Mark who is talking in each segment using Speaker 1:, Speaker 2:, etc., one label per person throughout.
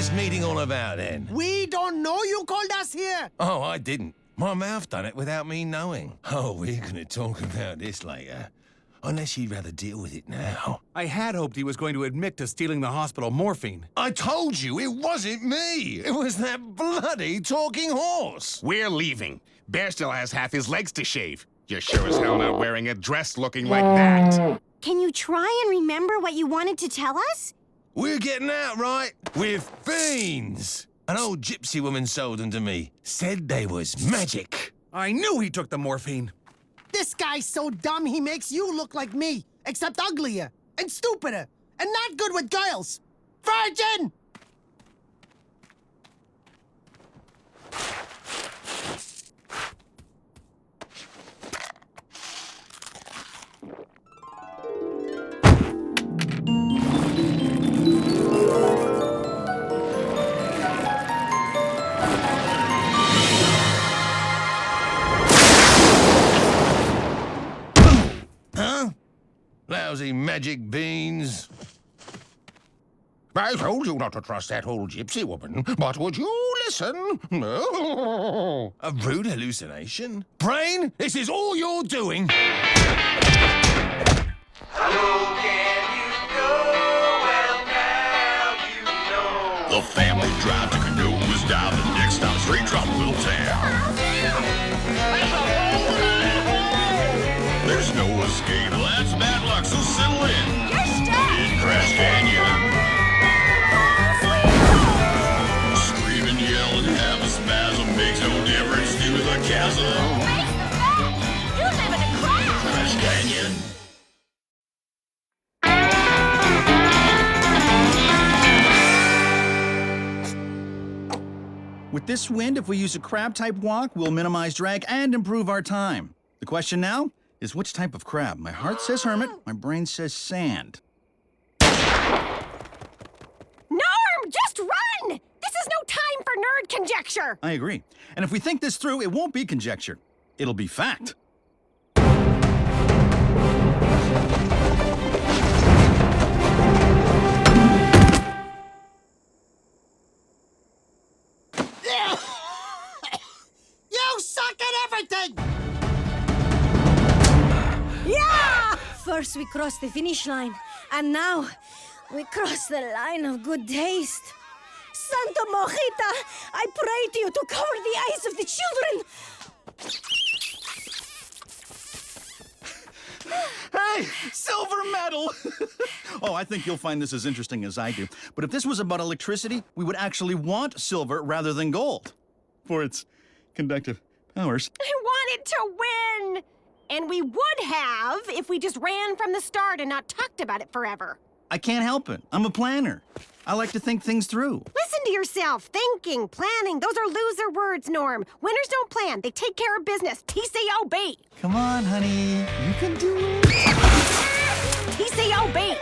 Speaker 1: this meeting all about, then?
Speaker 2: We don't know you called us here.
Speaker 1: Oh, I didn't. My mouth done it without me knowing. Oh, we're gonna talk about this later. Unless you'd rather deal with it now.
Speaker 3: I had hoped he was going to admit to stealing the hospital morphine.
Speaker 1: I told you, it wasn't me. It was that bloody talking horse.
Speaker 4: We're leaving. Bear still has half his legs to shave. You're sure as hell not wearing a dress looking like that.
Speaker 5: Can you try and remember what you wanted to tell us?
Speaker 1: We're getting out, right? With beans. An old gypsy woman sold them to me. Said they was magic.
Speaker 3: I knew he took the morphine.
Speaker 2: This guy's so dumb he makes you look like me, except uglier and stupider and not good with girls. Virgin!
Speaker 1: Lousy magic beans.
Speaker 4: I told you not to trust that old gypsy woman, but would you listen? No.
Speaker 1: A rude hallucination? Brain, this is all you're doing.
Speaker 6: Hello, can you go? Well, now you know.
Speaker 7: The family drive to Canoe is down the next stop, straight drop will town. There's no escape, that's bad luck, so settle in.
Speaker 5: You're stuck!
Speaker 7: In Crash Canyon. Scream and yell and have a spasm makes no difference to the chasm.
Speaker 5: You live in a crowd!
Speaker 7: Crash Canyon.
Speaker 8: With this wind, if we use a crab-type walk, we'll minimize drag and improve our time. The question now is which type of crab? My heart says hermit, my brain says sand.
Speaker 5: Norm, just run! This is no time for nerd conjecture!
Speaker 8: I agree. And if we think this through, it won't be conjecture. It'll be fact.
Speaker 2: You suck at everything!
Speaker 5: Yeah! First we crossed the finish line, and now we cross the line of good taste. Santa Mojita, I pray to you to cover the eyes of the children.
Speaker 8: Hey, silver medal! Oh, I think you'll find this as interesting as I do. But if this was about electricity, we would actually want silver rather than gold for its conductive powers.
Speaker 5: I wanted to win! And we would have if we just ran from the start and not talked about it forever.
Speaker 8: I can't help it. I'm a planner. I like to think things through.
Speaker 5: Listen to yourself. Thinking, planning, those are loser words, Norm. Winners don't plan. They take care of business. TCOB.
Speaker 8: Come on, honey. You can do it.
Speaker 5: TCOB.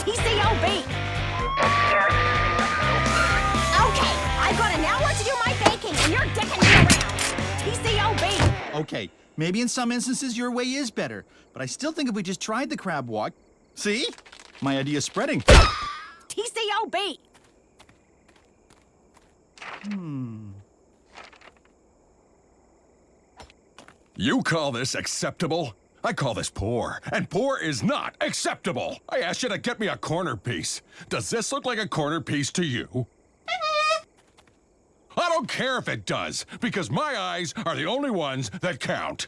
Speaker 5: TCOB. Okay, I've got an hour to do my baking, and you're dicking me around. TCOB.
Speaker 8: Okay, maybe in some instances your way is better, but I still think if we just tried the crab walk... See? My idea's spreading.
Speaker 5: TCOB.
Speaker 9: You call this acceptable? I call this poor, and poor is not acceptable. I asked you to get me a corner piece. Does this look like a corner piece to you? I don't care if it does, because my eyes are the only ones that count.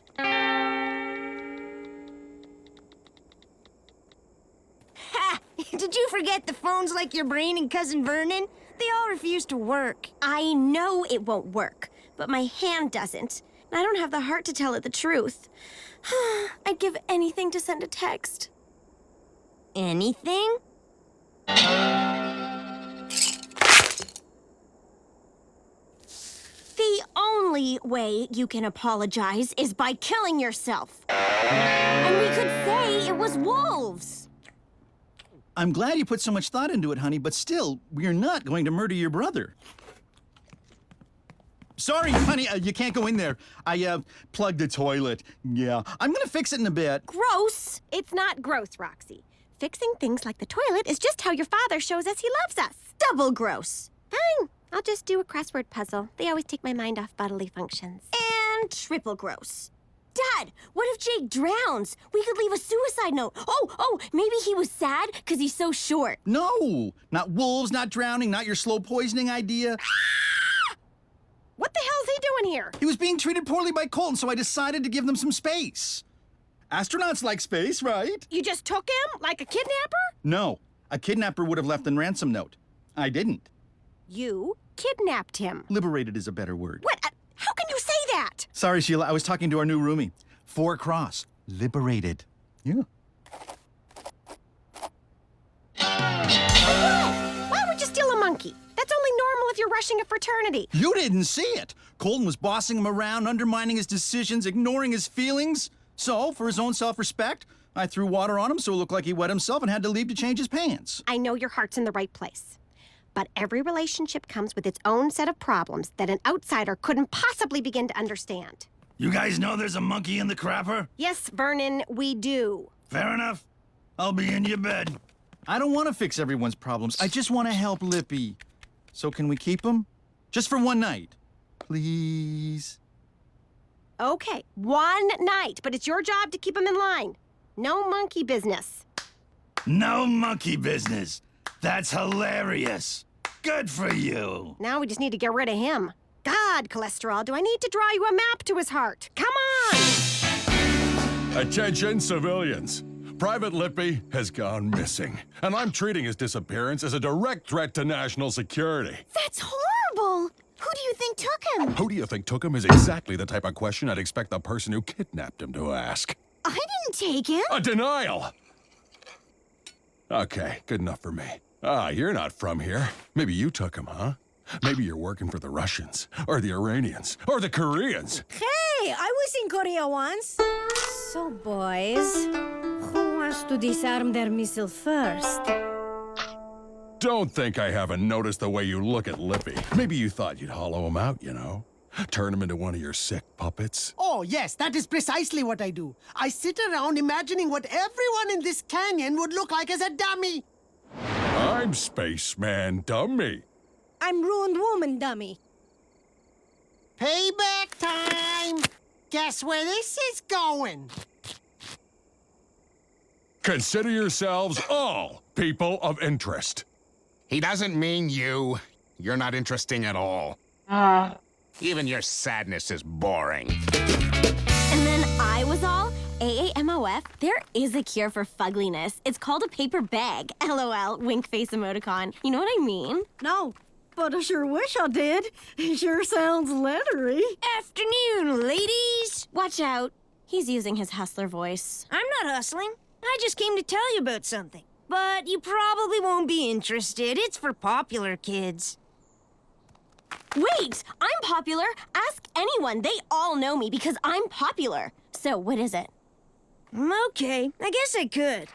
Speaker 5: Ha! Did you forget the phones like your brain and Cousin Vernon? They all refuse to work. I know it won't work, but my hand doesn't. I don't have the heart to tell it the truth. I'd give anything to send a text. Anything? The only way you can apologize is by killing yourself. And we could say it was wolves.
Speaker 8: I'm glad you put so much thought into it, honey, but still, we're not going to murder your brother. Sorry, honey, you can't go in there. I plugged the toilet. Yeah, I'm gonna fix it in a bit.
Speaker 5: Gross.
Speaker 10: It's not gross, Roxy. Fixing things like the toilet is just how your father shows us he loves us.
Speaker 5: Double gross.
Speaker 10: Fine. I'll just do a crossword puzzle. They always take my mind off bodily functions.
Speaker 5: And triple gross. Dad, what if Jake drowns? We could leave a suicide note. Oh, maybe he was sad because he's so short.
Speaker 8: No, not wolves, not drowning, not your slow poisoning idea.
Speaker 10: What the hell's he doing here?
Speaker 8: He was being treated poorly by Colton, so I decided to give them some space. Astronauts like space, right?
Speaker 10: You just took him like a kidnapper?
Speaker 8: No, a kidnapper would have left a ransom note. I didn't.
Speaker 10: You kidnapped him.
Speaker 8: Liberated is a better word.
Speaker 10: What? How can you say that?
Speaker 8: Sorry, Sheila, I was talking to our new roomie. 4 across. Liberated. Yeah.
Speaker 10: Why would you steal a monkey? That's only normal if you're rushing a fraternity.
Speaker 8: You didn't see it. Colton was bossing him around, undermining his decisions, ignoring his feelings. So, for his own self-respect, I threw water on him so it looked like he wet himself and had to leave to change his pants.
Speaker 10: I know your heart's in the right place. But every relationship comes with its own set of problems that an outsider couldn't possibly begin to understand.
Speaker 11: You guys know there's a monkey in the crapper?
Speaker 10: Yes, Vernon, we do.
Speaker 11: Fair enough. I'll be in your bed.
Speaker 8: I don't want to fix everyone's problems. I just want to help Lippy. So can we keep him? Just for one night. Please.
Speaker 10: Okay, one night, but it's your job to keep him in line. No monkey business.
Speaker 11: No monkey business. That's hilarious. Good for you.
Speaker 10: Now we just need to get rid of him. God, cholesterol, do I need to draw you a map to his heart? Come on!
Speaker 9: Attention, civilians. Private Lippy has gone missing, and I'm treating his disappearance as a direct threat to national security.
Speaker 5: That's horrible. Who do you think took him?
Speaker 9: Who do you think took him is exactly the type of question I'd expect the person who kidnapped him to ask.
Speaker 5: I didn't take him.
Speaker 9: A denial! Okay, good enough for me. You're not from here. Maybe you took him, huh? Maybe you're working for the Russians, or the Iranians, or the Koreans.
Speaker 12: Hey, I was in Korea once. So, boys, who wants to disarm their missile first?
Speaker 9: Don't think I haven't noticed the way you look at Lippy. Maybe you thought you'd hollow him out, you know? Turn him into one of your sick puppets.
Speaker 2: Oh, yes, that is precisely what I do. I sit around imagining what everyone in this canyon would look like as a dummy.
Speaker 9: I'm Spaceman Dummy.
Speaker 12: I'm Ruined Woman Dummy.
Speaker 2: Payback time! Guess where this is going?
Speaker 9: Consider yourselves all people of interest.
Speaker 4: He doesn't mean you. You're not interesting at all. Even your sadness is boring.
Speaker 5: And then I was all AAMOF. There is a cure for fugliness. It's called a paper bag. LOL, wink face emoticon. You know what I mean?
Speaker 12: No, but I sure wish I did. It sure sounds lettery.
Speaker 5: Afternoon, ladies. Watch out. He's using his hustler voice.
Speaker 13: I'm not hustling. I just came to tell you about something. But you probably won't be interested. It's for popular kids.
Speaker 5: Wait, I'm popular. Ask anyone. They all know me because I'm popular. So what is it?
Speaker 13: Okay, I guess I could.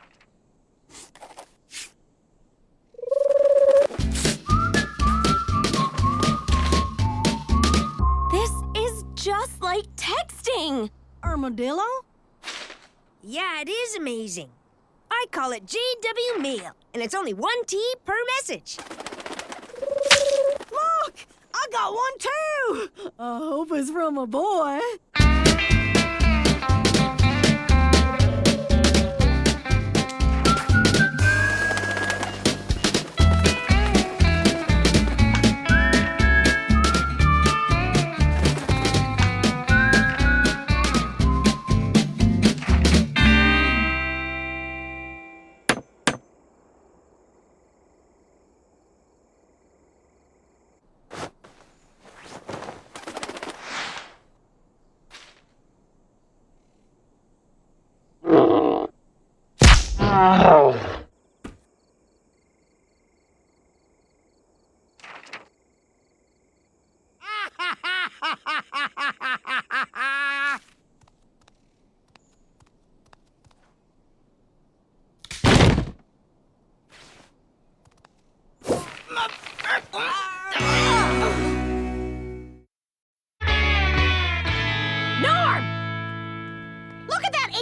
Speaker 5: This is just like texting.
Speaker 12: Armadillo?
Speaker 13: Yeah, it is amazing. I call it JW Mail, and it's only 1 T per message.
Speaker 12: Look! I got one too! I hope it's from a boy.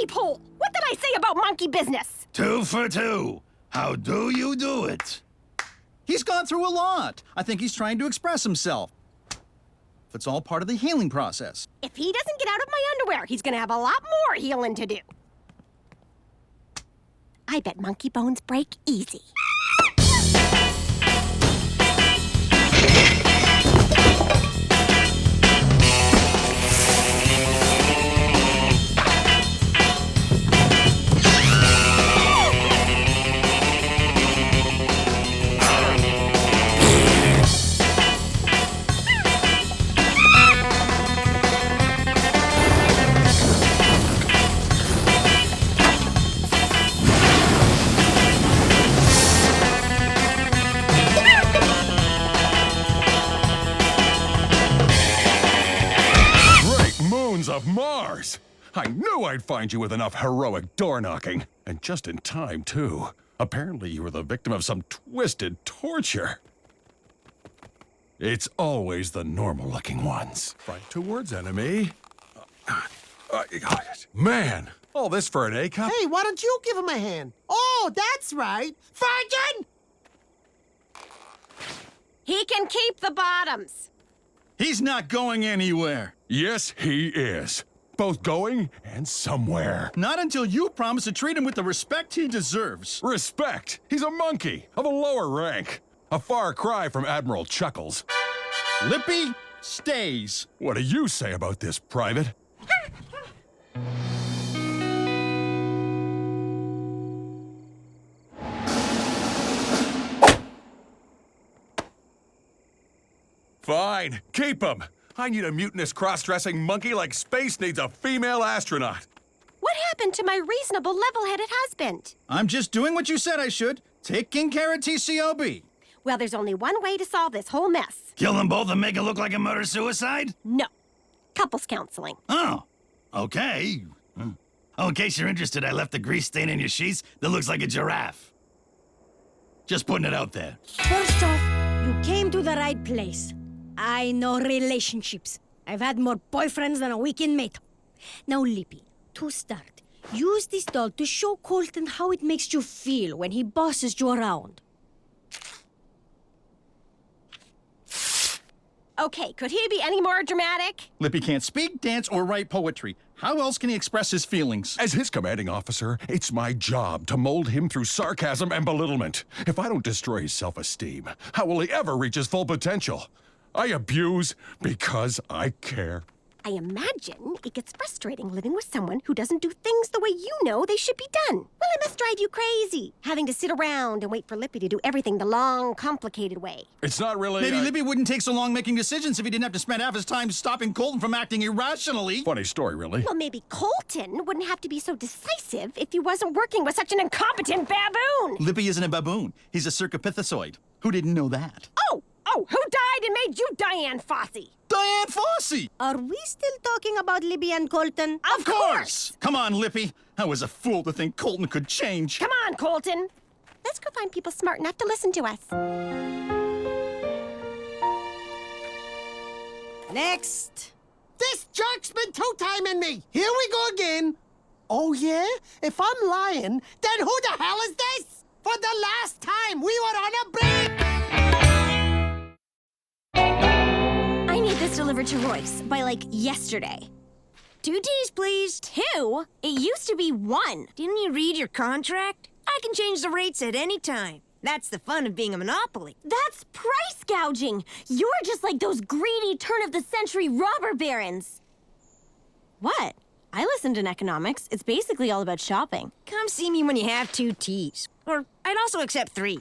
Speaker 10: pole. What did I say about monkey business?
Speaker 11: 2 for 2. How do you do it?
Speaker 8: He's gone through a lot. I think he's trying to express himself. It's all part of the healing process.
Speaker 10: If he doesn't get out of my underwear, he's gonna have a lot more healing to do. I bet monkey bones break easy.
Speaker 9: Of Mars! I knew I'd find you with enough heroic door-knocking. And just in time, too. Apparently you were the victim of some twisted torture. It's always the normal-looking ones.
Speaker 3: Right towards enemy. Man, all this for an A cup?
Speaker 2: Hey, why don't you give him a hand? Oh, that's right. Virgin!
Speaker 10: He can keep the bottoms.
Speaker 8: He's not going anywhere.
Speaker 9: Yes, he is. Both going and somewhere.
Speaker 8: Not until you promise to treat him with the respect he deserves.
Speaker 9: Respect? He's a monkey of a lower rank. A far cry from Admiral Chuckles.
Speaker 8: Lippy stays.
Speaker 9: What do you say about this, Private? Fine, keep him. I need a mutinous cross-dressing monkey like space needs a female astronaut.
Speaker 10: What happened to my reasonable, level-headed husband?
Speaker 8: I'm just doing what you said I should. Taking care of TCOB.
Speaker 10: Well, there's only one way to solve this whole mess.
Speaker 11: Kill them both and make it look like a murder-suicide?
Speaker 10: No. Couples counseling.
Speaker 11: Oh, okay. Oh, in case you're interested, I left a grease stain in your sheets that looks like a giraffe. Just putting it out there.
Speaker 12: First off, you came to the right place. I know relationships. I've had more boyfriends than a weekend mate. Now, Lippy, to start, use this doll to show Colton how it makes you feel when he bosses you around.
Speaker 10: Okay, could he be any more dramatic?
Speaker 8: Lippy can't speak, dance, or write poetry. How else can he express his feelings?
Speaker 9: As his commanding officer, it's my job to mold him through sarcasm and belittlement. If I don't destroy his self-esteem, how will he ever reach his full potential? I abuse because I care.
Speaker 10: I imagine it gets frustrating living with someone who doesn't do things the way you know they should be done. Well, it must drive you crazy, having to sit around and wait for Lippy to do everything the long, complicated way.
Speaker 9: It's not really...
Speaker 8: Maybe Lippy wouldn't take so long making decisions if he didn't have to spend half his time stopping Colton from acting irrationally.
Speaker 9: Funny story, really.
Speaker 10: Well, maybe Colton wouldn't have to be so decisive if he wasn't working with such an incompetent baboon.
Speaker 8: Lippy isn't a baboon. He's a circopithecioid. Who didn't know that?
Speaker 10: Oh, who died and made you Diane Fossey?
Speaker 8: Diane Fossey!
Speaker 12: Are we still talking about Lippy and Colton?
Speaker 10: Of course!
Speaker 8: Come on, Lippy. I was a fool to think Colton could change.
Speaker 10: Come on, Colton. Let's go find people smart enough to listen to us.
Speaker 12: Next.
Speaker 2: This jerk's been two-timing me. Here we go again. Oh, yeah? If I'm lying, then who the hell is this? For the last time, we were on a break!
Speaker 5: I need this delivered to Royce by, like, yesterday.
Speaker 13: 2 teas, please.
Speaker 5: 2? It used to be 1.
Speaker 13: Didn't you read your contract? I can change the rates at any time. That's the fun of being a monopoly.
Speaker 5: That's price gouging. You're just like those greedy turn-of-the-century robber barons. What? I listened in economics. It's basically all about shopping.
Speaker 13: Come see me when you have 2 teas. Or I'd also accept 3.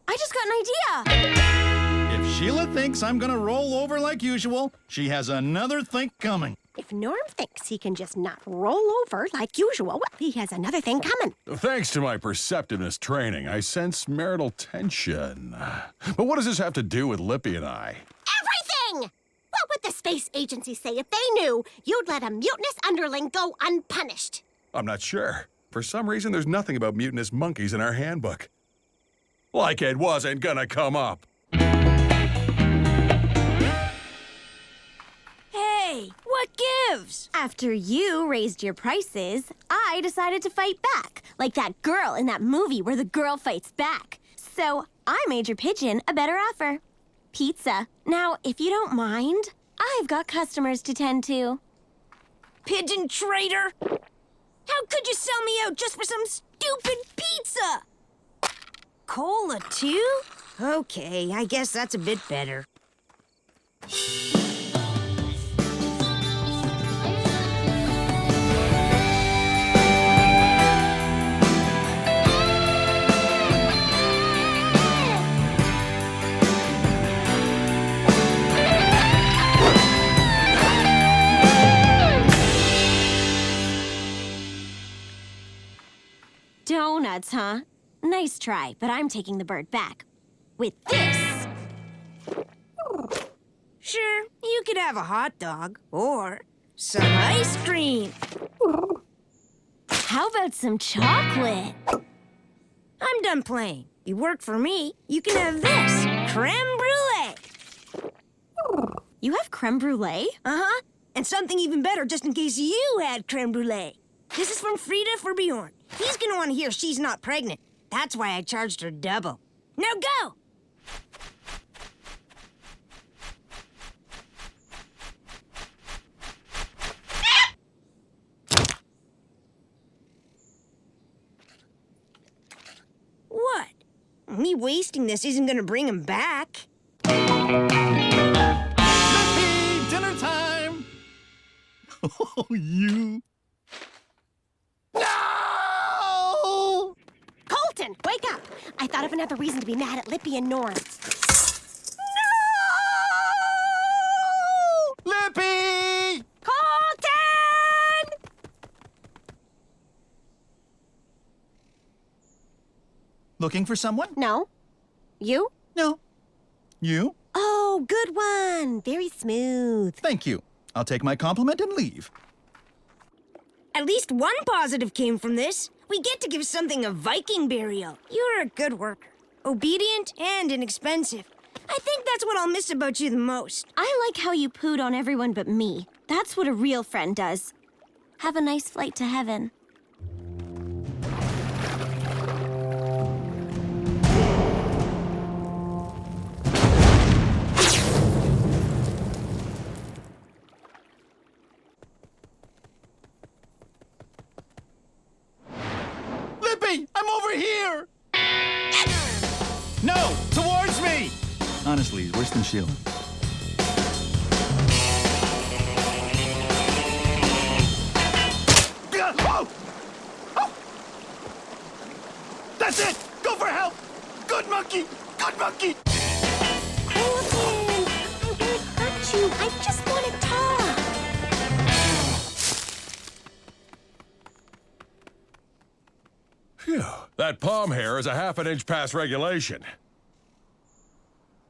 Speaker 5: I just got an idea!
Speaker 8: If Sheila thinks I'm gonna roll over like usual, she has another think coming.
Speaker 10: If Norm thinks he can just not roll over like usual, well, he has another thing coming.
Speaker 9: Thanks to my perceptiveness training, I sense marital tension. But what does this have to do with Lippy and I?
Speaker 10: Everything! What would the space agency say if they knew you'd let a mutinous underling go unpunished?
Speaker 9: I'm not sure. For some reason, there's nothing about mutinous monkeys in our handbook. Like it wasn't gonna come up.
Speaker 13: What gives?
Speaker 5: After you raised your prices, I decided to fight back, like that girl in that movie where the girl fights back. So I made your pigeon a better offer. Pizza. Now, if you don't mind, I've got customers to tend to.
Speaker 13: Pigeon traitor! How could you sell me out just for some stupid pizza? Cola, too? Okay, I guess that's a bit better.
Speaker 5: Donuts, huh? Nice try, but I'm taking the bird back. With this.
Speaker 13: Sure, you could have a hot dog or some ice cream.
Speaker 5: How about some chocolate?
Speaker 13: I'm done playing. You work for me, you can have this. Creme brulee.
Speaker 5: You have creme brulee?
Speaker 13: Uh-huh. And something even better just in case you had creme brulee. This is from Frida for Bjorn. He's gonna want to hear she's not pregnant. That's why I charged her double. Now go! What? Me wasting this isn't gonna bring him back.
Speaker 8: Lippy! Dinner time! Oh, you...
Speaker 10: No! Colton, wake up! I thought of another reason to be mad at Lippy and Norm.
Speaker 8: No! Lippy!
Speaker 10: Colton!
Speaker 8: Looking for someone?
Speaker 10: No. You?
Speaker 8: No. You?
Speaker 10: Oh, good one. Very smooth.
Speaker 8: Thank you. I'll take my compliment and leave.
Speaker 13: At least one positive came from this. We get to give something a Viking burial. You're a good worker. Obedient and inexpensive. I think that's what I'll miss about you the most.
Speaker 5: I like how you pooed on everyone but me. That's what a real friend does. Have a nice flight to heaven.
Speaker 8: Lippy! I'm over here! No! Towards me! Honestly, he's worse than Sheila. Oh! Oh! That's it! Go for help! Good monkey! Good monkey!
Speaker 10: Colton, I won't hurt you. I just want to talk.
Speaker 9: Phew. That palm hair is a half an inch past regulation.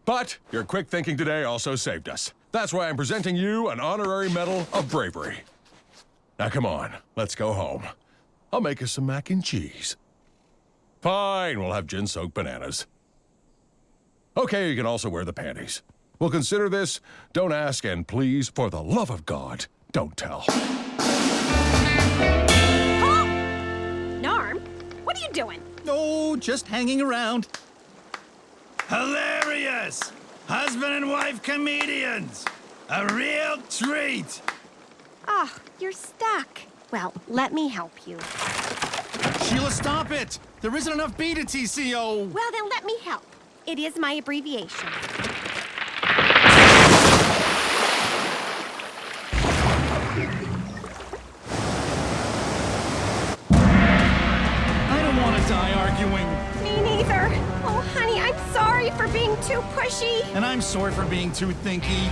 Speaker 9: But your quick thinking today also saved us. That's why I'm presenting you an honorary medal of bravery. Now come on, let's go home. I'll make us some mac and cheese. Fine, we'll have gin-soaked bananas. Okay, you can also wear the panties. We'll consider this, don't ask, and please, for the love of God, don't tell.
Speaker 10: Norm, what are you doing?
Speaker 8: Oh, just hanging around.
Speaker 11: Hilarious! Husband and wife comedians! A real treat!
Speaker 10: Oh, you're stuck. Well, let me help you.
Speaker 8: Sheila, stop it! There isn't enough B to TCO!
Speaker 10: Well, then let me help. It is my abbreviation.
Speaker 8: I don't want to die arguing.
Speaker 10: Me neither. Oh, honey, I'm sorry for being too pushy.
Speaker 8: And I'm sorry for being too thinky.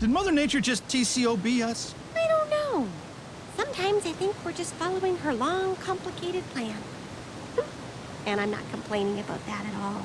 Speaker 8: Did Mother Nature just TCOB us?
Speaker 10: I don't know. Sometimes I think we're just following her long, complicated plan. And I'm not complaining about that at all.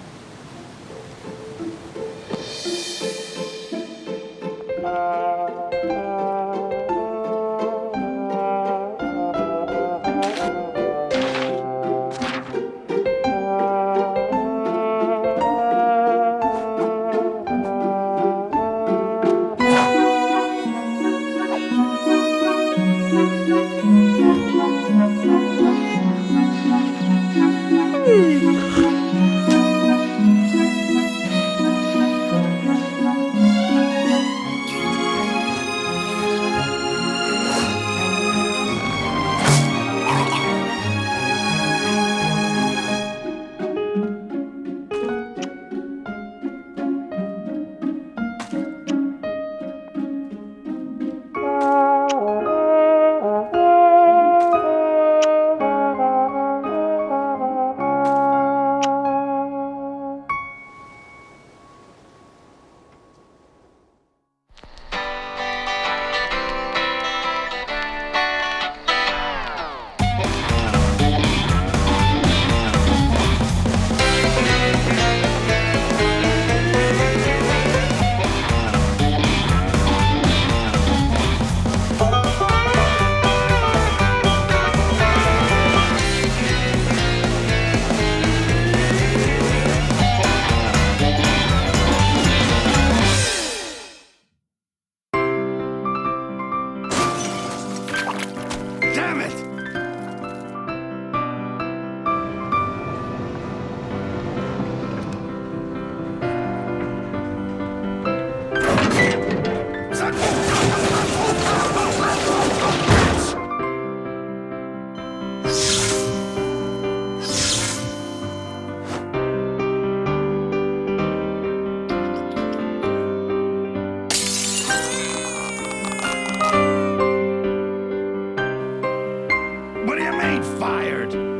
Speaker 11: ain't fired.